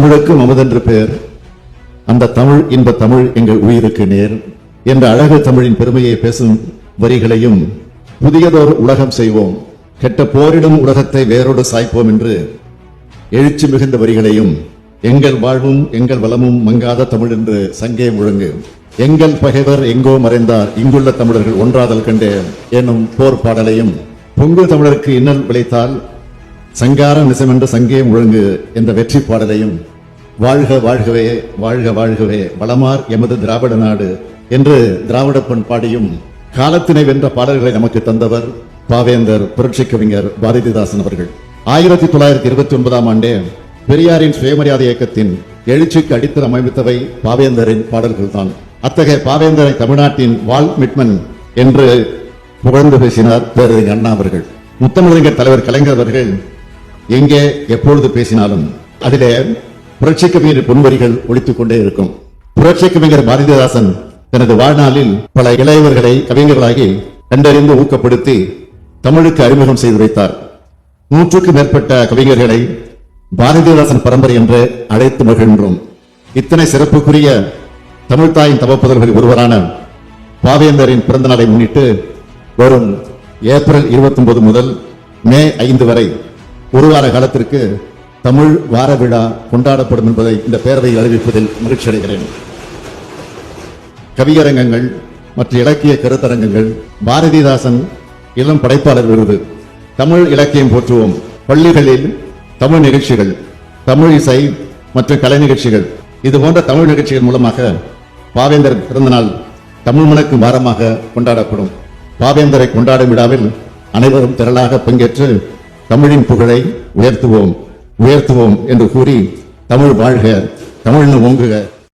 தமிழுக்கும் அமுதென்று பேர், அந்த தமிழ் இன்ப தமிழ் எங்கள் உயிருக்கு நேர் என்ற அழகு தமிழின் பெருமையை பேசும் வரிகளையும், புதியதோர் உலகம் செய்வோம், கெட்ட போரிடும் உலகத்தை வேரோடு சாய்ப்போம் என்று எழுச்சி மிகுந்த வரிகளையும், எங்கள் வாழ்வும் எங்கள் வளமும் மங்காத தமிழ் என்று சங்கே முழங்கு, எங்கள் பகைவர் எங்கோ மறைந்தார் இங்குள்ள தமிழர்கள் ஒன்றாதல் கண்டே எனும் போர் பாடலையும், பொங்கு தமிழருக்கு இன்னல் விளைத்தால் சங்கார நிசமென்று சங்கே முழங்கு என்ற வெற்றி பாடலையும், வாழ்க வாழ்கவே வாழ்க வாழ்கவே வளமார் எமது திராவிட நாடு என்று திராவிட பண்பாடியும் காலத்தினை வென்ற பாடல்களை நமக்கு தந்தவர் பாவேந்தர் புரட்சி கவிஞர் பாரதிதாசன் அவர்கள். 1929ஆம் ஆண்டே பெரியாரின் சுயமரியாதை இயக்கத்தின் எழுச்சிக்கு அடித்தளம் அமைத்தவை பாவேந்தரின் பாடல்கள் தான். அத்தகைய பாவேந்தரை தமிழ்நாட்டின் வால் மிட்மன் என்று புகழ்ந்து பேசினார் பேரறிஞர் அண்ணா அவர்கள். முத்தமிழறிஞர் தலைவர் கலைஞர் அவர்கள் எங்கே எப்பொழுது பேசினாலும் அதிலே புரட்சி கவிஞர் பொன்வரிகள் ஒலித்துக் கொண்டே இருக்கும். புரட்சி கவிஞர் பாரதிதாசன் தனது வாழ்நாளில் பல இளையவர்களை கவிஞர்களாகி கண்டறிந்து ஊக்கப்படுத்தி தமிழுக்கு அறிமுகம் செய்து வைத்தார். 100க்கும் மேற்பட்ட கவிஞர்களை பாரதிதாசன் பரம்பரை என்று அழைத்து மகிழ்ந்தோம். இத்தனை சிறப்புக்குரிய தமிழ்தாயின் தவப்புதல்களில் ஒருவரான பாவேந்தரின் பிறந்த நாளை முன்னிட்டு வரும் ஏப்ரல் 29 முதல் மே 5 வரை ஒரு வார காலத்திற்கு தமிழ் வார விழா கொண்டாடப்படும் என்பதை இந்த பேரவையில் அறிவிப்பதில் மகிழ்ச்சி அடைகிறேன். கவியரங்கங்கள் மற்றும் இலக்கிய கருத்தரங்கங்கள், பாரதிதாசன் இளம் படைப்பாளர் விருது, தமிழ் இலக்கியம் போற்றுவோம், பள்ளிகளில் தமிழ் நிகழ்ச்சிகள், தமிழ் இசை மற்றும் கலை நிகழ்ச்சிகள், இது போன்ற தமிழ் நிகழ்ச்சிகள் மூலமாக பாவேந்தர் பிறந்தநாள் தமிழ் மணக்கும் வாரமாக கொண்டாடப்படும். பாவேந்தரை கொண்டாடும் விழாவில் அனைவரும் திரளாக பங்கேற்று தமிழின் புகழை உயர்த்துவோம் உயர்த்துவோம் என்று கூறி, தமிழ் வாழ்க, தமிழ்னு ஓங்குக.